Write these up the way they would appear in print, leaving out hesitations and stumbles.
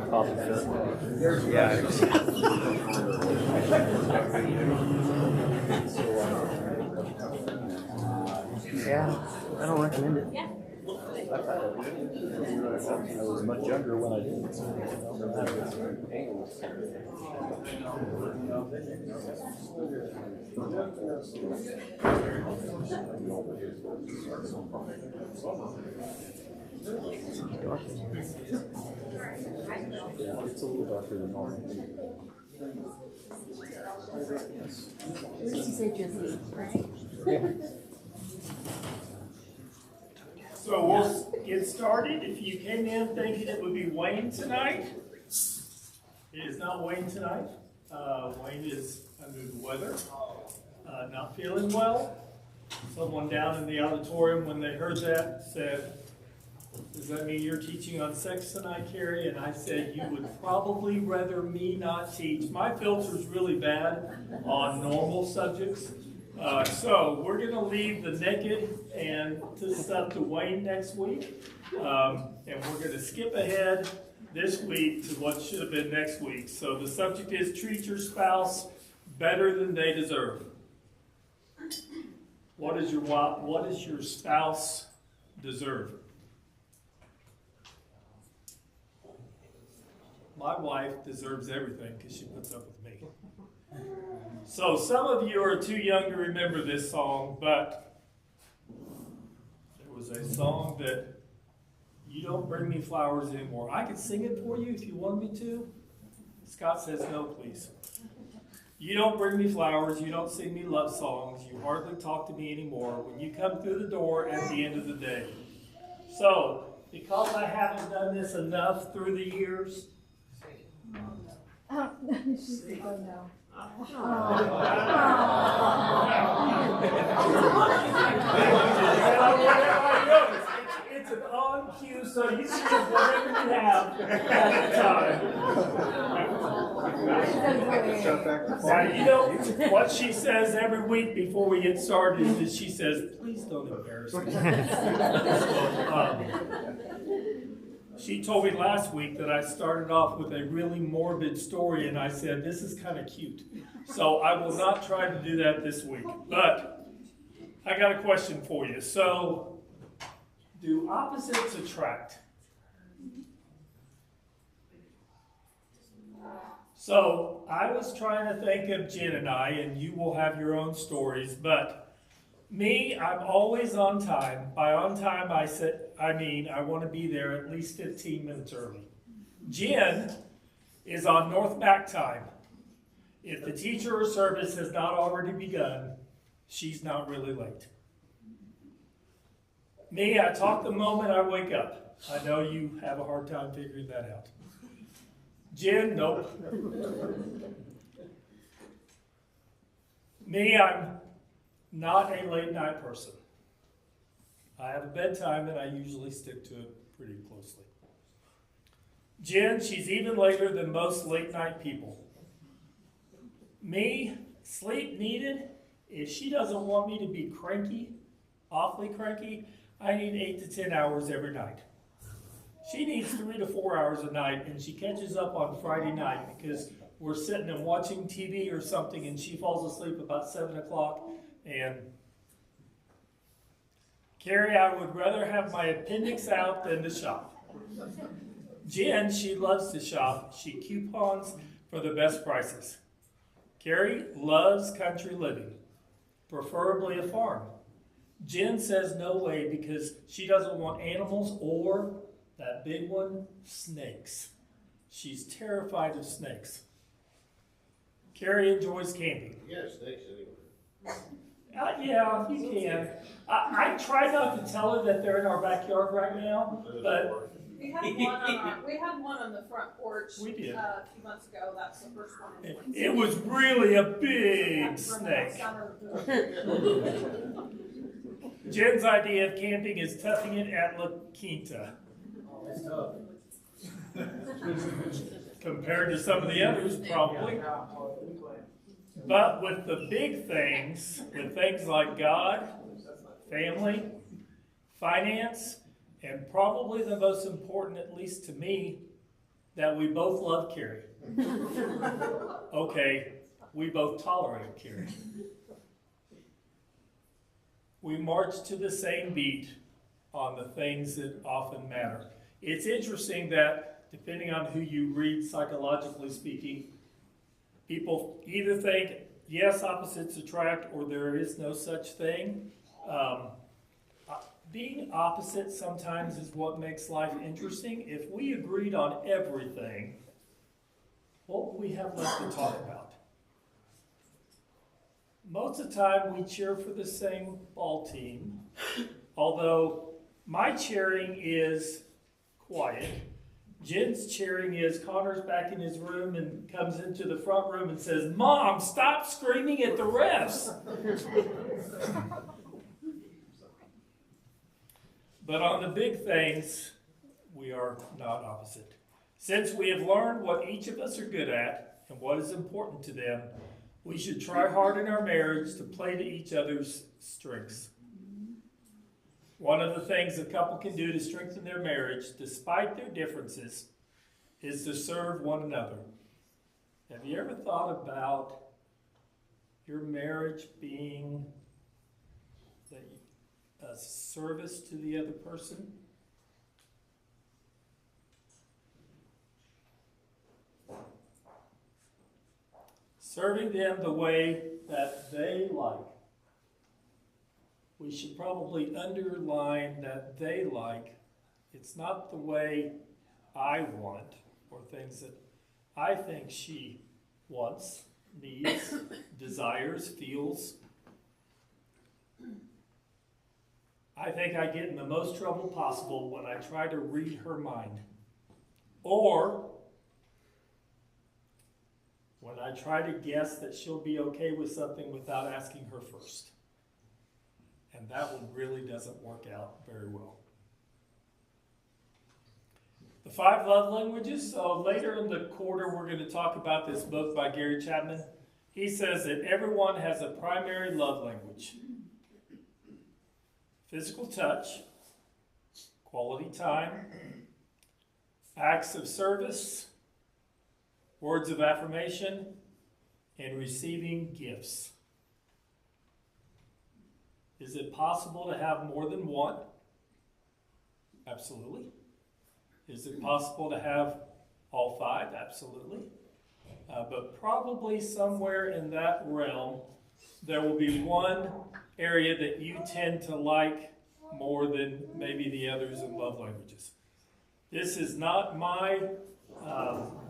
coffee fit. Yeah, I don't recommend it. I've had it. I was much younger when I did it. Yeah, it's a little darker than normal. At least you say just, right? Yeah. So we'll get started. If you came in thinking it would be Wayne tonight, it is not Wayne tonight. Wayne is under the weather, not feeling well. Someone down in the auditorium, when they heard that, said, "Does that mean you're teaching on sex tonight, Kerry?" And I said, "You would probably rather me not teach. My filter's really bad on normal subjects. So we're going to leave the naked and stuff to Wayne next week. And we're going to skip ahead this week to what should have been next week. So the subject is treat your spouse better than they deserve. What does your spouse deserve? My wife deserves everything because she puts up with me. So some of you are too young to remember this song, but there was a song that "You Don't Bring Me Flowers Anymore." I could sing it for you if you wanted me to. Scott says no, please. You don't bring me flowers, you don't sing me love songs, you hardly talk to me anymore when you come through the door at the end of the day. So, because I haven't done this enough through the years, She's going no. It's an on cue, so you can get whatever you have at the time. Now, you know what she says every week before we get started is she says, "Please don't embarrass me." She told me last week that I started off with a really morbid story, and I said, "This is kind of cute." So I will not try to do that this week. But I got a question for you. So, do opposites attract? So I was trying to think of Jen and I, and you will have your own stories, but me, I'm always on time. By on time, I mean I want to be there at least 15 minutes early. Jen is on North Back time. If the teacher or service has not already begun, she's not really late. Me, I talk the moment I wake up. I know you have a hard time figuring that out. Jen, nope. Me, I'm not a late night person. I have a bedtime and I usually stick to it pretty closely. Jen, she's even later than most late night people. Me, sleep needed. If she doesn't want me to be cranky, awfully cranky, I need 8 to 10 hours every night. She needs 3 to 4 hours a night, and she catches up on Friday night because we're sitting and watching TV or something, and she falls asleep about 7 o'clock. And Kerry, I would rather have my appendix out than to shop. Jen, she loves to shop. She coupons for the best prices. Kerry loves country living, preferably a farm. Jen says no way because she doesn't want animals or, that big one, snakes. She's terrified of snakes. Kerry enjoys camping. You got snakes anywhere. Yeah, you can. I try not to tell her that they're in our backyard right now, but we had one on the front porch. We did. A few months ago. That's the first one. it was really a big snake. Jen's idea of camping is toughing it at La Quinta. It's tough. Compared to some of the others, probably. But with the big things, with things like God, family, finance, and probably the most important, at least to me, that we both love Kerry. Okay, we both tolerate Kerry. We march to the same beat on the things that often matter. It's interesting that, depending on who you read, psychologically speaking, people either think, yes, opposites attract, or there is no such thing. Being opposite sometimes is what makes life interesting. If we agreed on everything, what would we have left to talk about? Most of the time we cheer for the same ball team, although my cheering is quiet. Jen's cheering is Connor's back in his room and comes into the front room and says, "Mom, stop screaming at the refs." But on the big things, we are not opposite. Since we have learned what each of us are good at and what is important to them, we should try hard in our marriage to play to each other's strengths. One of the things a couple can do to strengthen their marriage, despite their differences, is to serve one another. Have you ever thought about your marriage being a service to the other person? Serving them the way that they like. We should probably underline that they like. It's not the way I want, or things that I think she wants, needs, desires, feels. I think I get in the most trouble possible when I try to read her mind, or when I try to guess that she'll be okay with something without asking her first. And that one really doesn't work out very well. The 5 love languages. So later in the quarter, we're going to talk about this book by Gary Chapman. He says that everyone has a primary love language. Physical touch, quality time, acts of service, words of affirmation, and receiving gifts. Is it possible to have more than one? Absolutely. Is it possible to have all 5? Absolutely. But probably somewhere in that realm, there will be one area that you tend to like more than maybe the others in love languages. This is not my,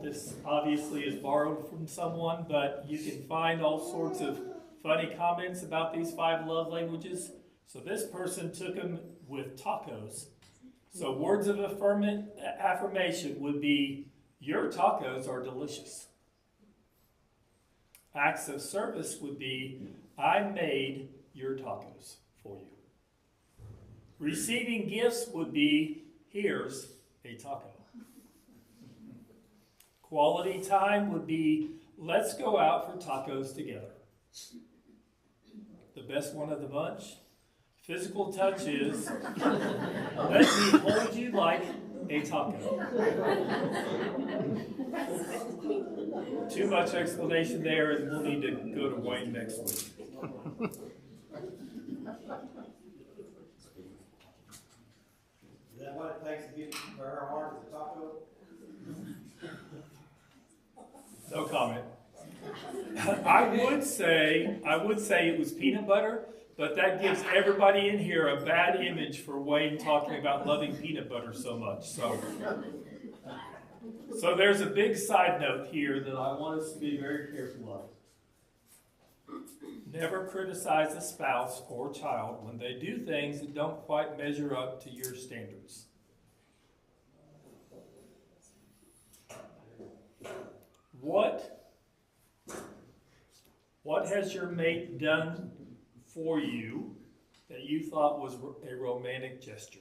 this obviously is borrowed from someone, but you can find all sorts of funny comments about these 5 love languages. So this person took them with tacos. So words of affirmation would be, your tacos are delicious. Acts of service would be, I made your tacos for you. Receiving gifts would be, here's a taco. Quality time would be, let's go out for tacos together. The best one of the bunch. Physical touch is, let me hold you like a taco. Too much explanation there, and we'll need to go to Wayne next week. Is that what it takes to get for her heart as a taco? No comment. I would say it was peanut butter, but that gives everybody in here a bad image for Wayne talking about loving peanut butter so much. So there's a big side note here that I want us to be very careful of. Never criticize a spouse or child when they do things that don't quite measure up to your standards. What has your mate done for you that you thought was a romantic gesture?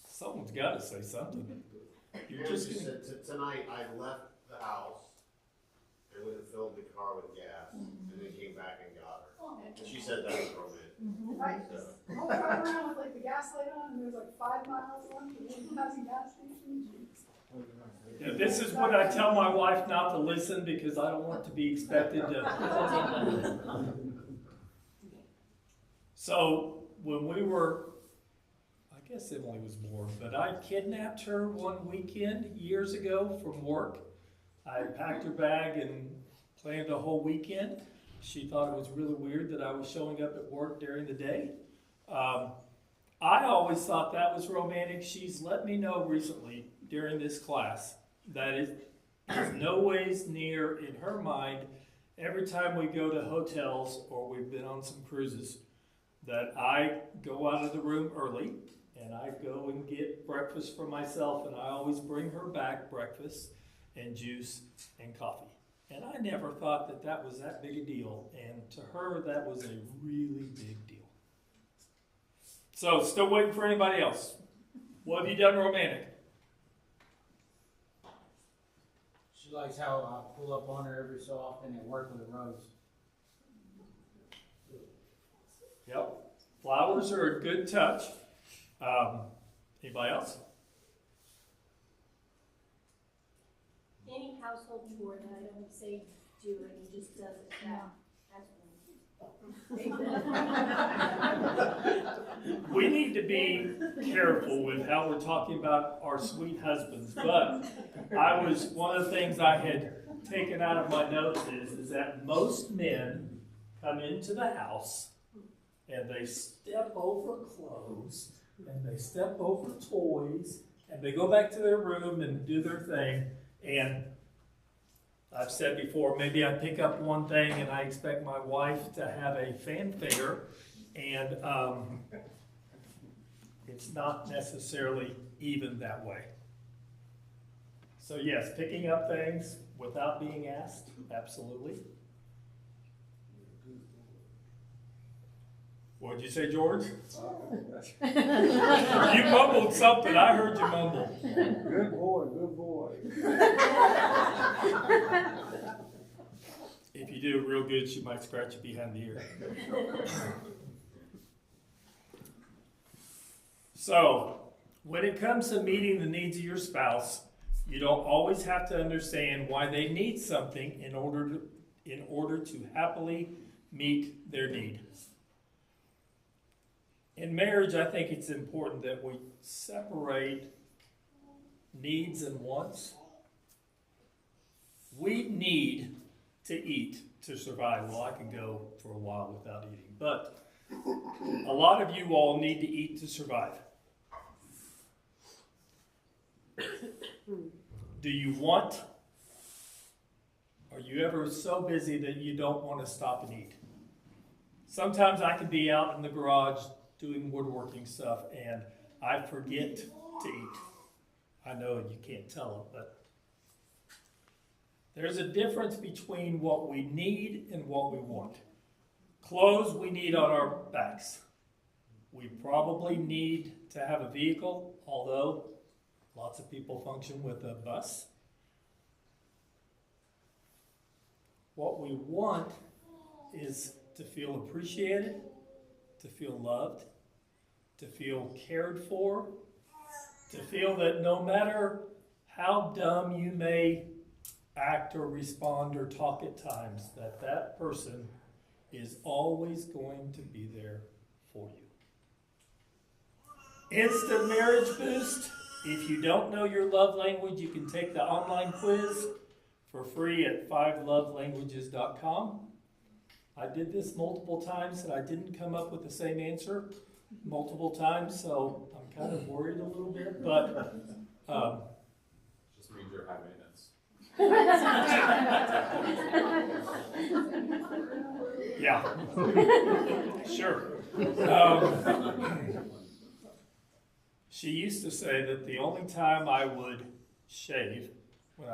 Someone's got to say something. You're just gonna... Tonight I left the house and went and filled the car with gas, and then came back and got her. And she said that was romantic. Right. So, I'll drive around with like the gas light on and there's like 5 miles on to one passing gas station. Yeah, this is what I tell my wife not to listen because I don't want to be expected to. So when we were, I guess Emily was born, but I kidnapped her one weekend years ago from work. I packed her bag and planned a whole weekend. She thought it was really weird that I was showing up at work during the day. I always thought that was romantic. She's let me know recently during this class that it is no ways near in her mind every time we go to hotels or we've been on some cruises that I go out of the room early and I go and get breakfast for myself, and I always bring her back breakfast and juice and coffee. And I never thought that that was that big a deal, and to her that was a really big deal. So, still waiting for anybody else. What have you done romantic? She likes how I pull up on her every so often and work with the rose. Yep. Flowers are a good touch. Anybody else? Any household chore that I don't say do and he just does it, that's one. We need to be careful with how we're talking about our sweet husbands, but one of the things I had taken out of my notes is that most men come into the house and they step over clothes and they step over toys and they go back to their room and do their thing. And I've said before, maybe I pick up one thing and I expect my wife to have a fanfare, and it's not necessarily even that way. So yes, picking up things without being asked, absolutely. What did you say, George? You mumbled something. I heard you mumble. Good boy, good boy. If you do it real good, she might scratch you behind the ear. So, when it comes to meeting the needs of your spouse, you don't always have to understand why they need something in order to happily meet their need. In marriage, I think it's important that we separate needs and wants. We need to eat to survive. Well, I can go for a while without eating, but a lot of you all need to eat to survive. Do you want? Are you ever so busy that you don't want to stop and eat? Sometimes I can be out in the garage doing woodworking stuff and I forget to eat. I know you can't tell them, but there's a difference between what we need and what we want. Clothes we need on our backs. We probably need to have a vehicle, although lots of people function with a bus. What we want is to feel appreciated, to feel loved, to feel cared for, to feel that no matter how dumb you may act or respond or talk at times, that that person is always going to be there for you. Instant marriage boost. If you don't know your love language, you can take the online quiz for free at 5lovelanguages.com. I did this multiple times and I didn't come up with the same answer multiple times, so I'm kind of worried a little bit, but Just means you're high maintenance. yeah, sure. She used to say that the only time I would shave when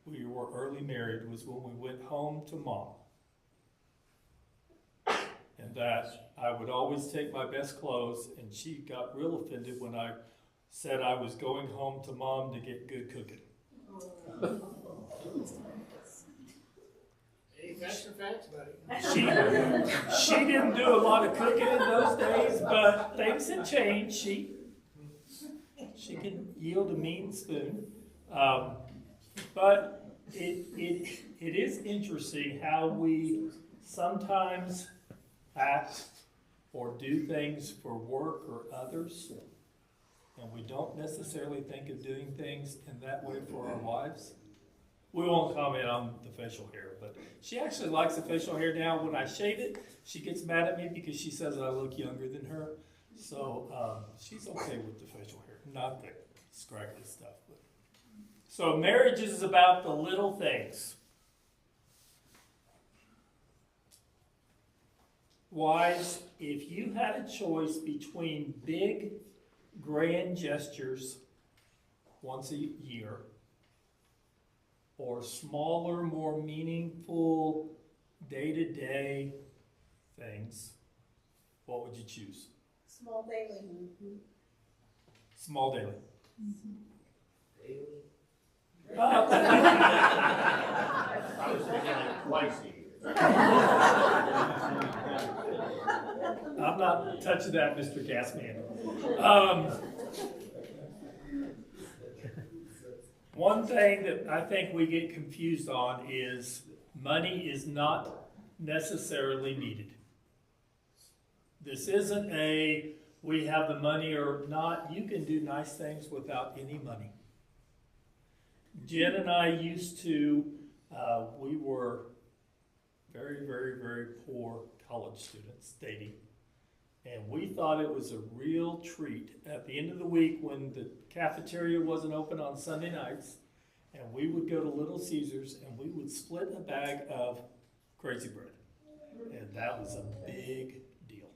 we were early married was when we went home to mom. And that I would always take my best clothes, and she got real offended when I said I was going home to mom to get good cooking. Facts are facts, buddy. She didn't do a lot of cooking in those days, but things have changed. She can yield a mean spoon. But it is interesting how we sometimes act or do things for work or others, and we don't necessarily think of doing things in that way for our wives. We won't comment on the facial hair, but she actually likes the facial hair now. When I shave it, she gets mad at me because she says that I look younger than her. So she's okay with the facial hair, not the scraggly stuff. But. So marriage is about the little things. Wives, if you had a choice between big, grand gestures once a year or smaller, more meaningful, day-to-day things, what would you choose? Small daily. Small daily. I was thinking like twice a year. I'm not touching that, Mr. Gasman. One thing that I think we get confused on is money is not necessarily needed. This isn't a we have the money or not. You can do nice things without any money. Jen and I used to, we were very, very, very poor college students dating. And we thought it was a real treat at the end of the week when the cafeteria wasn't open on Sunday nights, and we would go to Little Caesars and we would split a bag of crazy bread. And that was a big deal.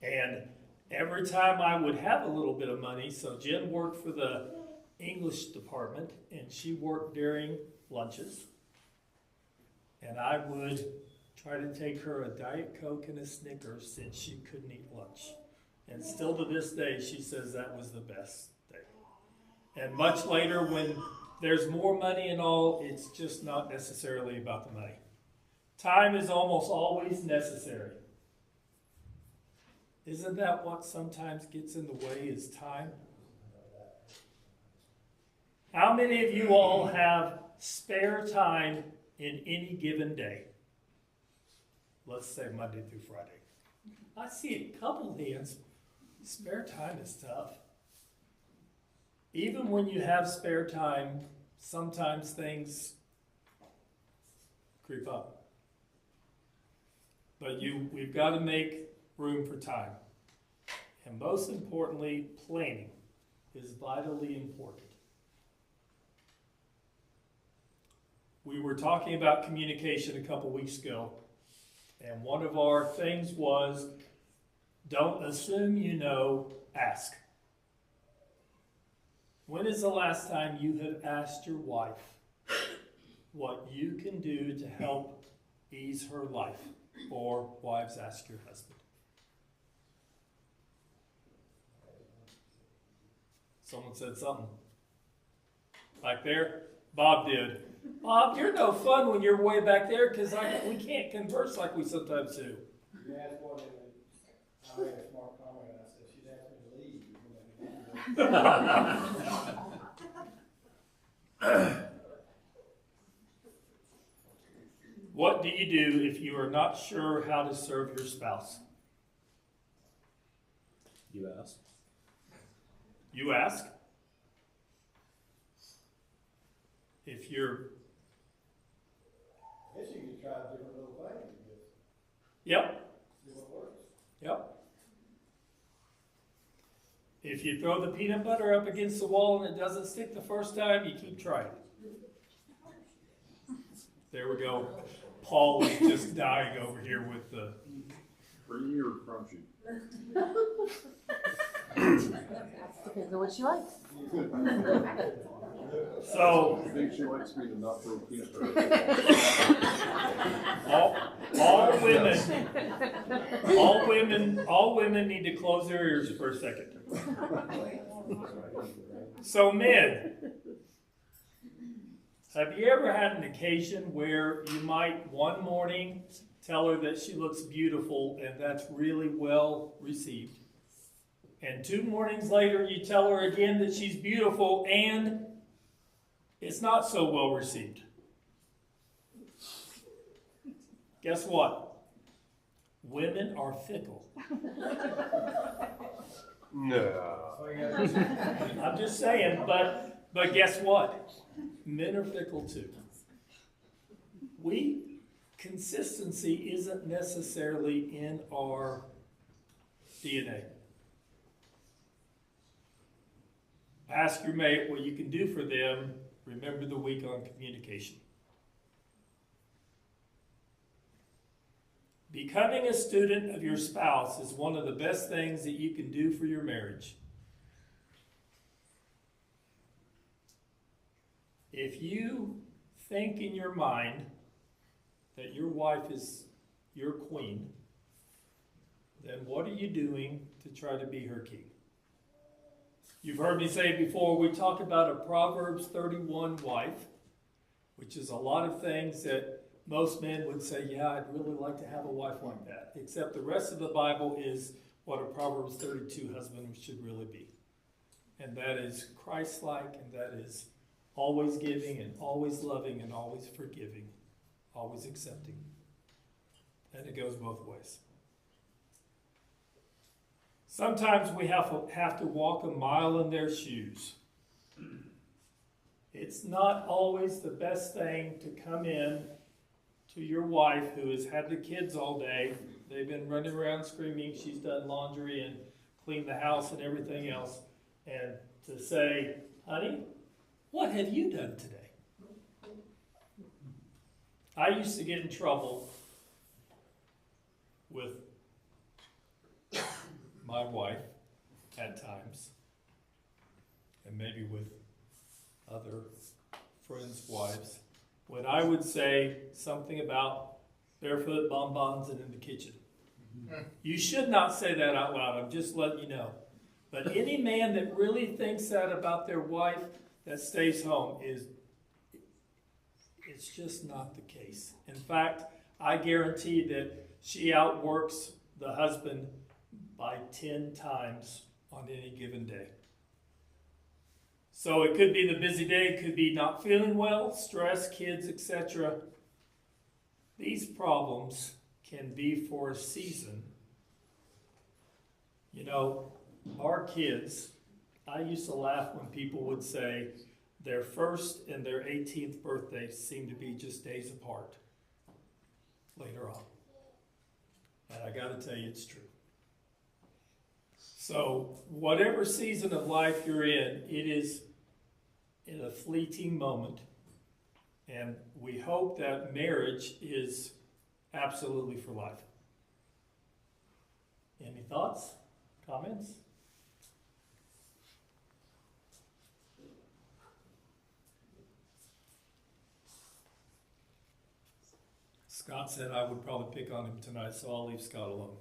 And every time I would have a little bit of money, so Jen worked for the English department and she worked during lunches, and I would try to take her a Diet Coke and a Snickers since she couldn't eat lunch. And still to this day, she says that was the best thing. And much later, when there's more money and all, it's just not necessarily about the money. Time is almost always necessary. Isn't that what sometimes gets in the way, is time? How many of you all have spare time in any given day? Let's say Monday through Friday. I see a couple hands. Spare time is tough. Even when you have spare time, sometimes things creep up. But we've got to make room for time. And most importantly, planning is vitally important. We were talking about communication a couple weeks ago. And one of our things was, don't assume you know, ask. When is the last time you have asked your wife what you can do to help ease her life? Or wives, ask your husband. Someone said something. Back there? Bob did. Bob, you're no fun when you're way back there because we can't converse like we sometimes do. You asked what I made a smart comment. I said, she's asked me to leave. What do you do if you are not sure how to serve your spouse? You ask. You ask. If you're... I guess you could try different little things. Yep. See what works. Yep. If you throw the peanut butter up against the wall and it doesn't stick the first time, you keep trying. There we go. Paul is just dying over here with the... Creamy or crunchy? Depends on what she likes. So, I think she likes me to not throw peanut butter. all women need to close their ears for a second. So men, Have you ever had an occasion where you might one morning tell her that she looks beautiful and that's really well received? And 2 mornings later you tell her again that she's beautiful and it's not so well received? Guess what? Women are fickle. No. I'm just saying, but guess what? Men are fickle too. Consistency isn't necessarily in our DNA. Ask your mate what you can do for them. Remember the week on communication. Becoming a student of your spouse is one of the best things that you can do for your marriage. If you think in your mind that your wife is your queen, then what are you doing to try to be her king? You've heard me say before, we talk about a Proverbs 31 wife, which is a lot of things that most men would say, yeah, I'd really like to have a wife like that. Except the rest of the Bible is what a Proverbs 32 husband should really be. And that is Christ-like, and that is always giving and always loving and always forgiving, always accepting. And it goes both ways. Sometimes we have to walk a mile in their shoes. It's not always the best thing to come in to your wife who has had the kids all day. They've been running around screaming. She's done laundry and cleaned the house and everything else. And to say, honey, what have you done today? I used to get in trouble with my wife at times, and maybe with other friends' wives, when I would say something about barefoot bonbons and in the kitchen. You should not say that out loud. I'm just letting you know. But any man that really thinks that about their wife that stays home it's just not the case. In fact, I guarantee that she outworks the husband by 10 times on any given day. So it could be the busy day, it could be not feeling well, stress, kids, etc. These problems can be for a season. You know, our kids, I used to laugh when people would say their first and their 18th birthday seem to be just days apart later on. And I got to tell you, it's true. So whatever season of life you're in, it is in a fleeting moment. And we hope that marriage is absolutely for life. Any thoughts? Comments? Scott said I would probably pick on him tonight, so I'll leave Scott alone.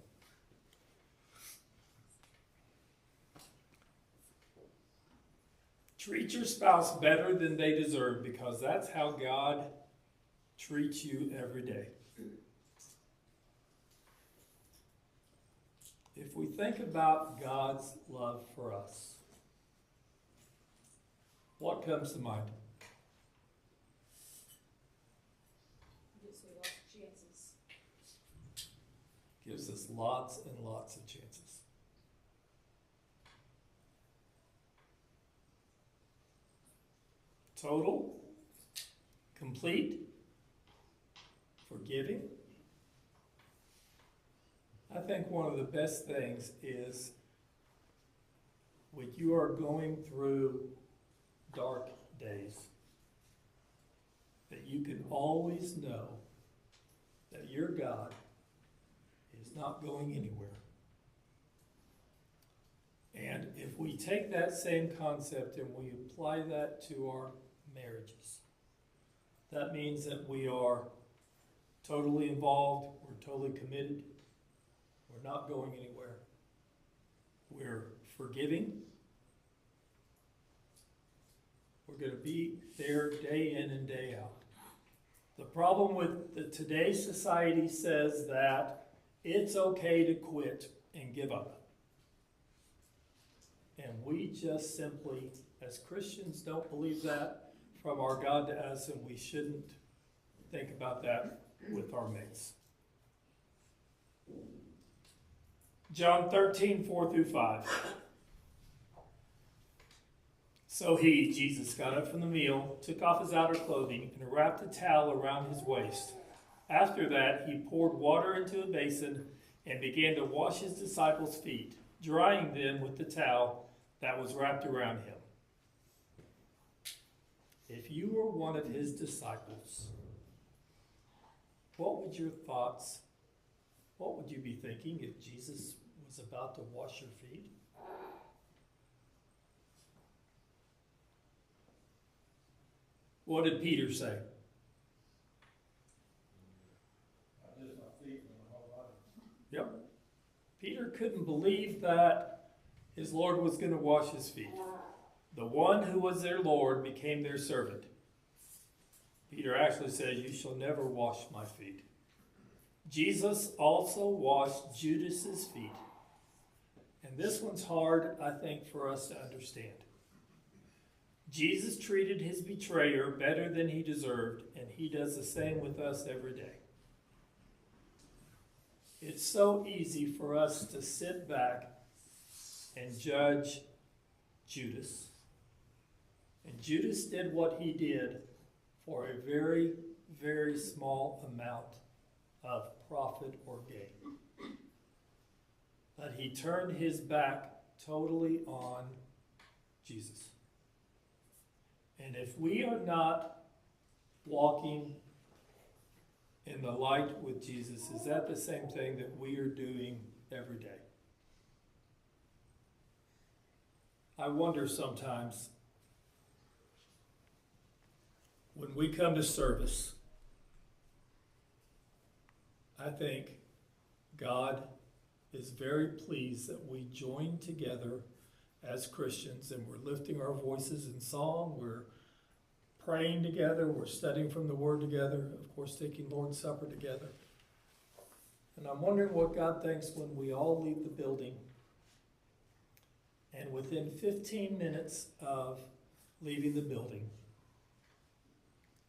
Treat your spouse better than they deserve, because that's how God treats you every day. If we think about God's love for us, what comes to mind? Gives me lots of chances. Gives us lots and lots of chances. Total, complete, forgiving. I think one of the best things is when you are going through dark days, that you can always know that your God is not going anywhere. And if we take that same concept and we apply that to our marriages, that means that we are totally involved, we're totally committed, we're not going anywhere. We're forgiving, We're going to be there day in and day out. The problem with today's society says that it's okay to quit and give up. And we just simply, as Christians, don't believe that from our God to us, and we shouldn't think about that with our mates. John 13, 4 through 5. So he, Jesus, got up from the meal, took off his outer clothing, and wrapped a towel around his waist. After that, he poured water into a basin and began to wash his disciples' feet, drying them with the towel that was wrapped around him. If you were one of his disciples, what would your thoughts, what would you be thinking if Jesus was about to wash your feet? What did Peter say? Just my feet and my whole body. Yep. Peter couldn't believe that his Lord was going to wash his feet. The one who was their Lord became their servant. Peter actually says, "You shall never wash my feet." Jesus also washed Judas's feet. And this one's hard, I think, for us to understand. Jesus treated his betrayer better than he deserved, and he does the same with us every day. It's so easy for us to sit back and judge Judas. And Judas did what he did for a very, very small amount of profit or gain. But he turned his back totally on Jesus. And if we are not walking in the light with Jesus, is that the same thing that we are doing every day? I wonder sometimes when we come to service, I think God is very pleased that we join together as Christians, and we're lifting our voices in song, we're praying together, we're studying from the Word together, of course taking Lord's Supper together. And I'm wondering what God thinks when we all leave the building, and within 15 minutes of leaving the building,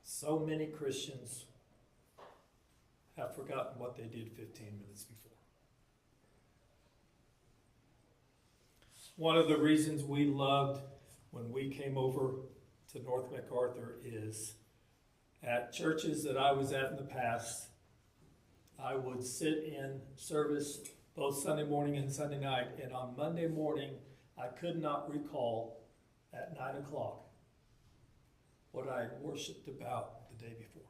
so many Christians have forgotten what they did 15 minutes before. One of the reasons we loved when we came over to North MacArthur is at churches that I was at in the past, I would sit in service both Sunday morning and Sunday night, and on Monday morning, I could not recall at 9 o'clock what I had worshiped about the day before.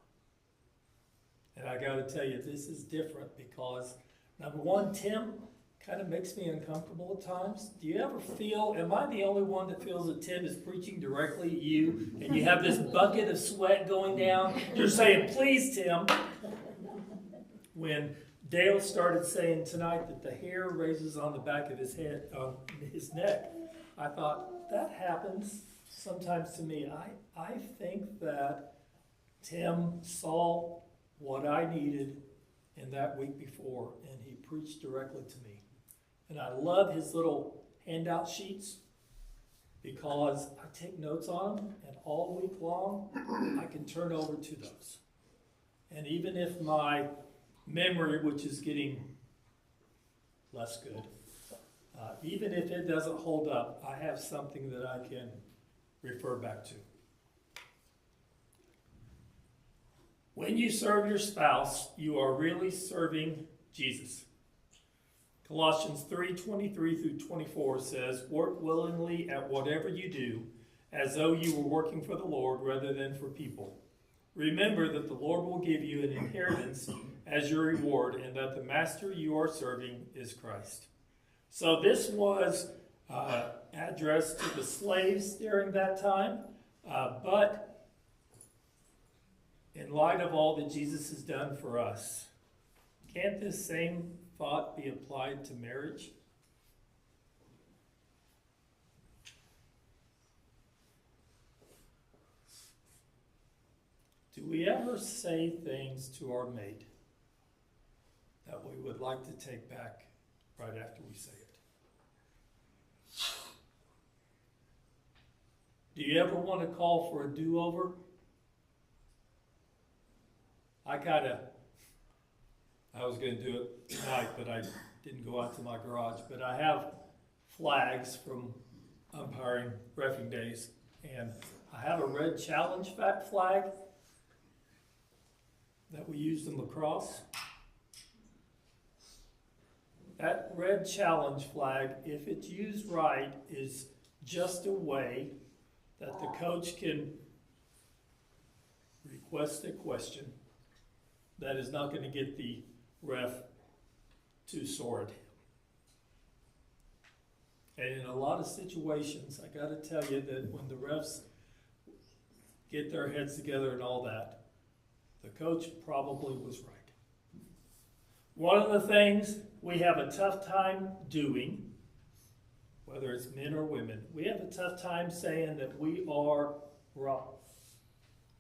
And I got to tell you, this is different because, number one, Tim kind of makes me uncomfortable at times. Do you ever feel, am I the only one that feels that Tim is preaching directly at you and you have this bucket of sweat going down? You're saying, "Please, Tim." When Dale started saying tonight that the hair raises on the back of his head, on his neck, I thought, that happens sometimes to me. I think that Tim saw what I needed in that week before, and he preached directly to me. And I love his little handout sheets because I take notes on them, and all week long, I can turn over to those. And even if my memory, which is getting less good, even if it doesn't hold up, I have something that I can refer back to. When you serve your spouse, you are really serving Jesus. Colossians 3:23 through 24 says, "Work willingly at whatever you do, as though you were working for the Lord rather than for people. Remember that the Lord will give you an inheritance as your reward, and that the master you are serving is Christ." So this was addressed to the slaves during that time, but in light of all that Jesus has done for us, can't this same thought be applied to marriage? Do we ever say things to our mate that we would like to take back right after we say it? Do you ever want to call for a do-over? I was going to do it tonight, but I didn't go out to my garage. But I have flags from umpiring reffing days, and I have a red challenge flag that we used in lacrosse. That red challenge flag, if it's used right, is just a way that the coach can request a question that is not going to get the ref too sore at him. And in a lot of situations, I got to tell you that when the refs get their heads together and all that, the coach probably was right. One of the things we have a tough time doing, whether it's men or women, we have a tough time saying that we are wrong.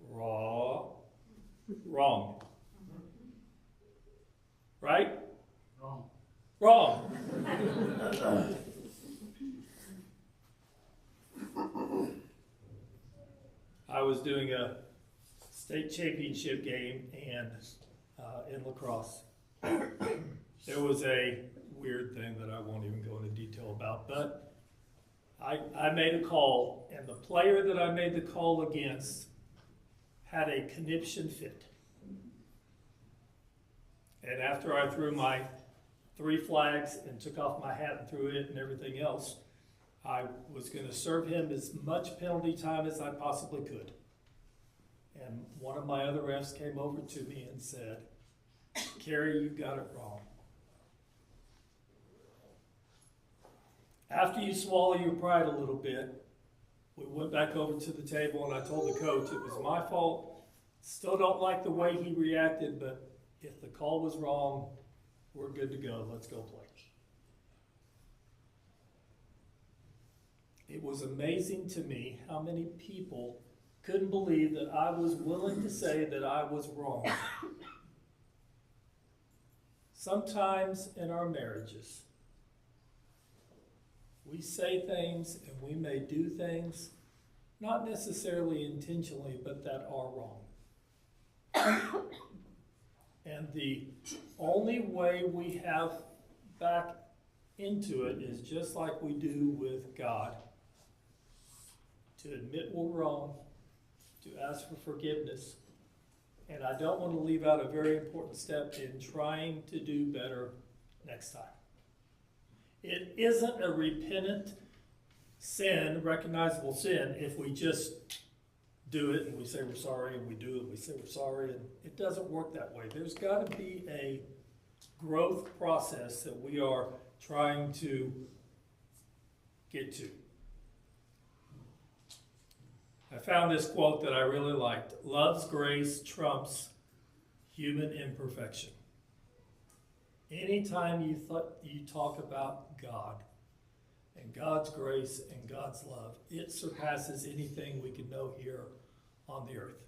Wrong. Right? Wrong. I was doing a state championship game and in lacrosse. There was a weird thing that I won't even go into detail about, but I made a call, and the player that I made the call against had a conniption fit. And after I threw my 3 flags and took off my hat and threw it and everything else, I was going to serve him as much penalty time as I possibly could. And one of my other refs came over to me and said, "Kerry, you got it wrong. After you swallow your pride a little bit, we went back over to the table and I told the coach it was my fault. Still don't like the way he reacted, but if the call was wrong, we're good to go. Let's go play." It was amazing to me how many people couldn't believe that I was willing to say that I was wrong. Sometimes in our marriages, we say things and we may do things, not necessarily intentionally, but that are wrong. And the only way we have back into it is just like we do with God. To admit we're wrong, to ask for forgiveness. And I don't want to leave out a very important step in trying to do better next time. It isn't a repentant sin, recognizable sin, if we just do it and we say we're sorry and we do it and we say we're sorry, and it doesn't work that way. There's got to be a growth process that we are trying to get to. I found this quote that I really liked. Love's grace trumps human imperfection. Anytime you talk about God and God's grace and God's love, it surpasses anything we can know here on the earth.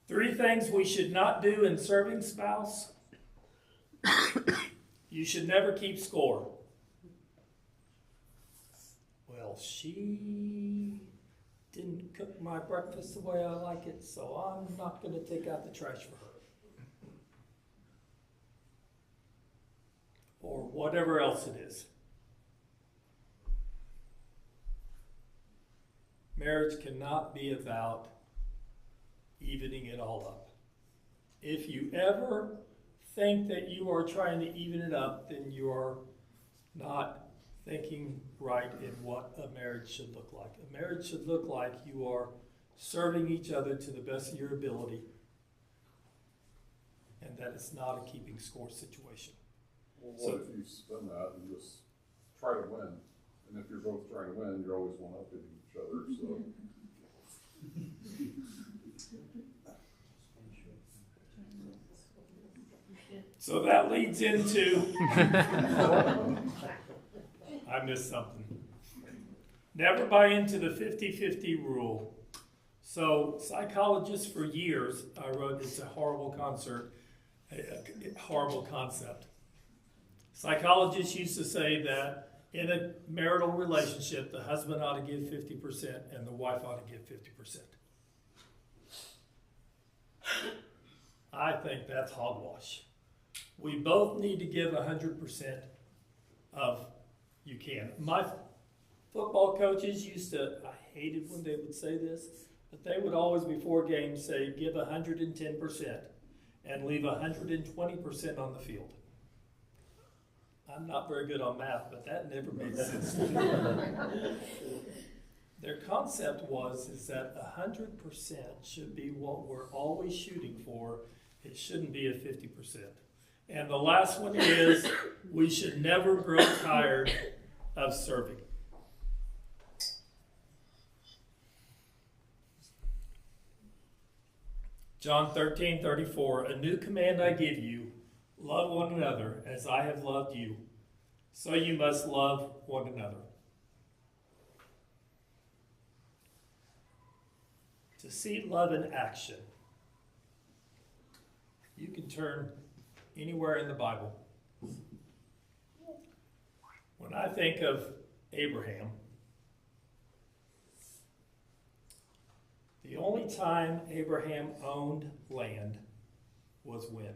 3 things we should not do in serving spouse. You should never keep score. Well, she didn't cook my breakfast the way I like it, so I'm not going to take out the trash for her. Or whatever else it is. Marriage cannot be about evening it all up. If you ever think that you are trying to even it up, then you are not thinking right in what a marriage should look like. A marriage should look like you are serving each other to the best of your ability, and that it's not a keeping score situation. Well, what if you spin that and just try to win? And if you're both trying to win, you're always one up in each other, so. So that leads into, I missed something. Never buy into the 50-50 rule. So psychologists for years, I wrote, it's a horrible a horrible concept. Psychologists used to say that in a marital relationship, the husband ought to give 50% and the wife ought to give 50%. I think that's hogwash. We both need to give 100% of you can. My football coaches used to, I hated when they would say this, but they would always before games say, give 110% and leave 120% on the field. I'm not very good on math, but that never made sense to me. Their concept is that 100% should be what we're always shooting for. It shouldn't be a 50%. And the last one is, we should never grow tired of serving. John 13:34, a new command I give you, love one another as I have loved you. So you must love one another. To see love in action, you can turn anywhere in the Bible. When I think of Abraham, the only time Abraham owned land was when?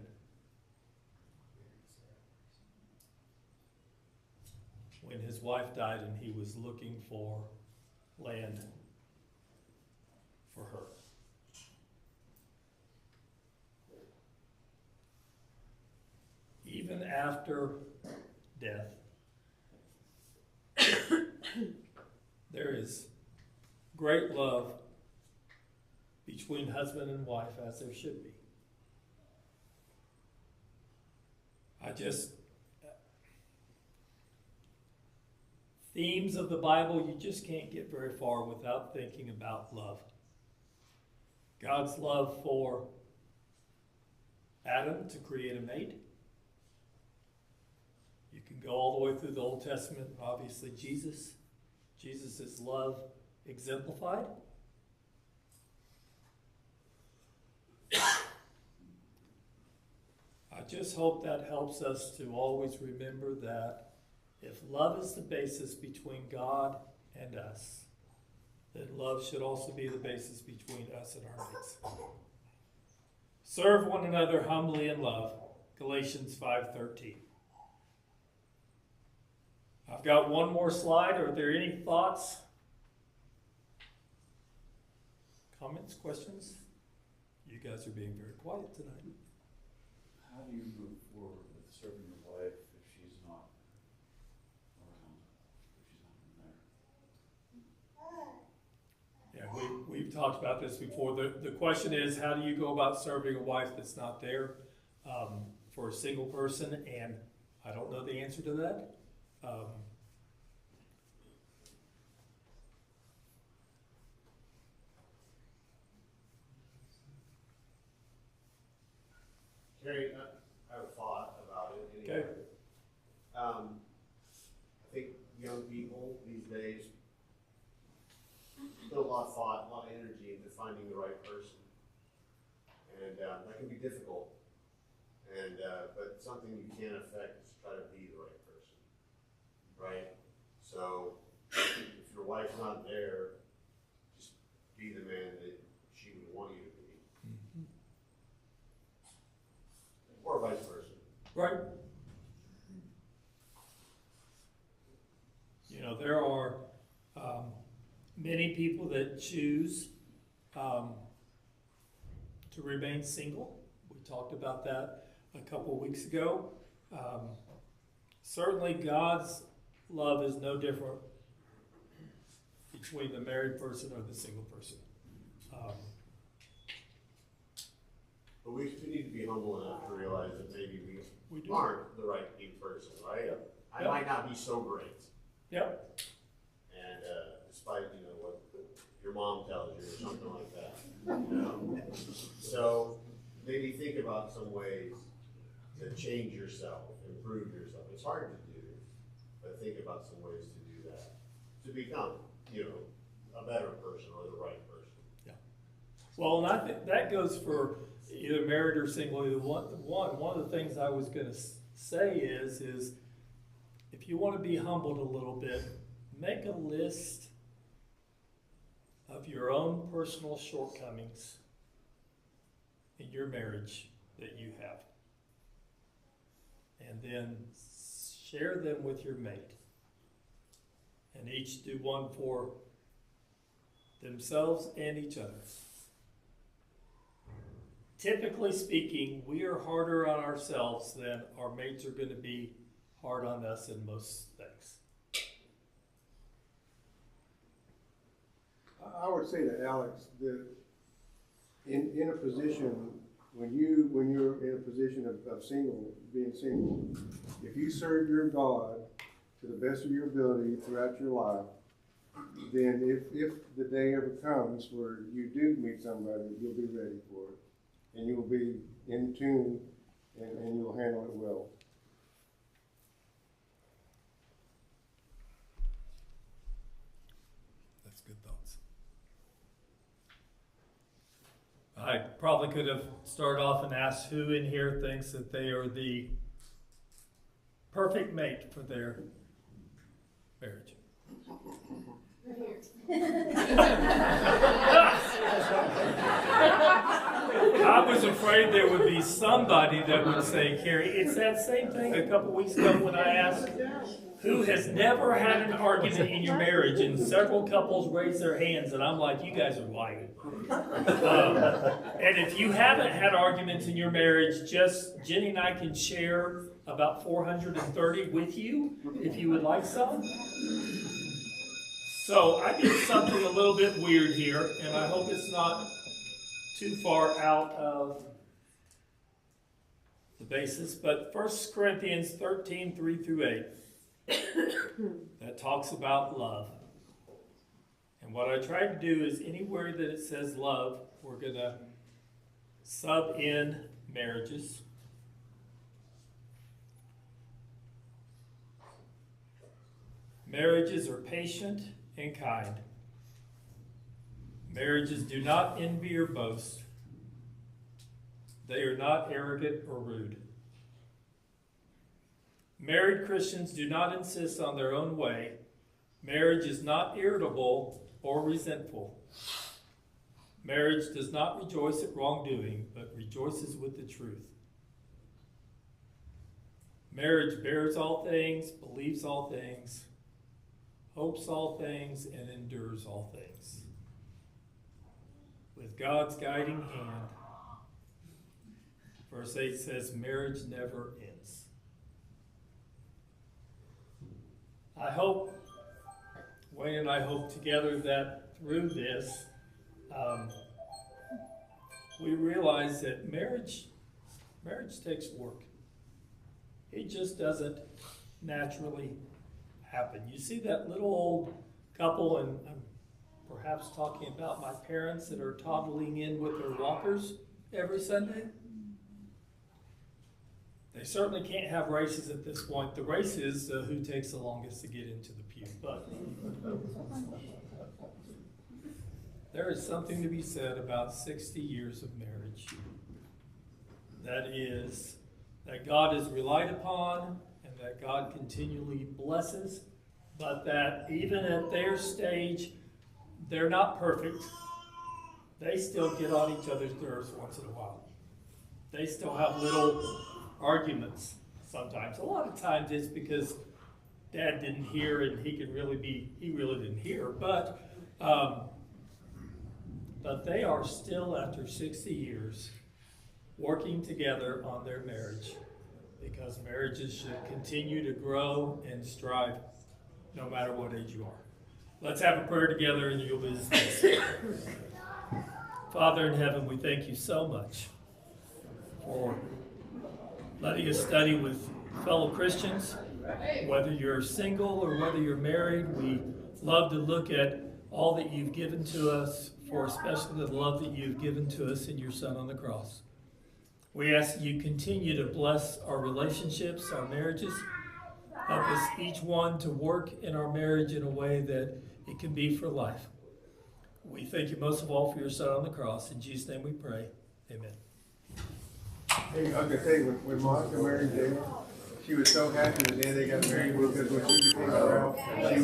When his wife died and he was looking for land for her. Even after death, there is great love between husband and wife, as there should be. Themes of the Bible, you just can't get very far without thinking about love. God's love for Adam to create a mate. You can go all the way through the Old Testament, obviously Jesus. Jesus' love exemplified. I just hope that helps us to always remember that if love is the basis between God and us, then love should also be the basis between us and our mates. Serve one another humbly in love, Galatians 5:13. I've got one more slide. Are there any thoughts? Comments, questions? You guys are being very quiet tonight. How do you move forward with serving your wife if she's not around, if she's not there? Yeah, we've talked about this before. The question is, how do you go about serving a wife that's not there for a single person? And I don't know the answer to that. Kerry, I have a thought about it. Okay. I think young people these days put a lot of thought, a lot of energy into finding the right person. And that can be difficult. And but something you can't affect is try to be the right person. Right? So if your wife's not there, just be the man that she would want you to be. Mm-hmm. Or vice versa. Right. You know, there are many people that choose to remain single. We talked about that a couple of weeks ago. Certainly God's love is no different between the married person or the single person. But we need to be humble enough to realize that maybe we do. aren't the right person, right? Yep. I might not be so great. Yep. And despite, what your mom tells you or something like that. So maybe think about some ways to change yourself, improve yourself. It's hard to do, but think about some ways to do that. To become, a better person or the right person. Yeah. Well, and I think that goes for either married or single, either one. One of the things I was gonna say is if you wanna be humbled a little bit, make a list of your own personal shortcomings in your marriage that you have. And then share them with your mate. And each do one for themselves and each other. Typically speaking, we are harder on ourselves than our mates are going to be hard on us in most things. I would say to Alex that in a position, when you're in a position of being single, if you serve your God to the best of your ability throughout your life, then if the day ever comes where you do meet somebody, you'll be ready for it. And you'll be in tune and you'll handle it well. That's good thoughts. I probably could have started off and asked who in here thinks that they are the perfect mate for their marriage. I was afraid there would be somebody that would say, Kerry, it's that same thing a couple weeks ago when I asked who has never had an argument in your marriage, and several couples raised their hands, and I'm like, you guys are lying. And if you haven't had arguments in your marriage, just Jenny and I can share about 430 with you if you would like some. So I did something a little bit weird here, and I hope it's not too far out of the basis, but 1 Corinthians 13, 3 through 8, that talks about love. And what I tried to do is anywhere that it says love, we're going to sub in marriages. Marriages are patient and kind. Marriages do not envy or boast. They are not arrogant or rude. Married Christians do not insist on their own way. Marriage is not irritable or resentful. Marriage does not rejoice at wrongdoing, but rejoices with the truth. Marriage bears all things, believes all things, hopes all things, and endures all things. With God's guiding hand, verse 8 says, marriage never ends. I hope, Wayne and I hope together that through this, we realize that marriage takes work. It just doesn't naturally happen. You see that little old couple, and I'm perhaps talking about my parents that are toddling in with their walkers every Sunday. They certainly can't have races at this point. The race is who takes the longest to get into the pew. But there is something to be said about 60 years of marriage. That is, that God is relied upon and that God continually blesses, but that even at their stage, they're not perfect. They still get on each other's nerves once in a while. They still have little arguments sometimes. A lot of times it's because Dad didn't hear and he really didn't hear. But they are still, after 60 years, working together on their marriage, because marriages should continue to grow and strive no matter what age you are. Let's have a prayer together and you'll be dismissed. Father in heaven, we thank you so much for letting us study with fellow Christians. Whether you're single or whether you're married, we love to look at all that you've given to us, for especially the love that you've given to us in your Son on the cross. We ask that you continue to bless our relationships, our marriages. Help us each one to work in our marriage in a way that it can be for life. We thank you most of all for your son on the cross. In Jesus' name we pray. Amen. Hey, I was gonna say, when Monica married David, she was so happy the day they got married because when she became around, she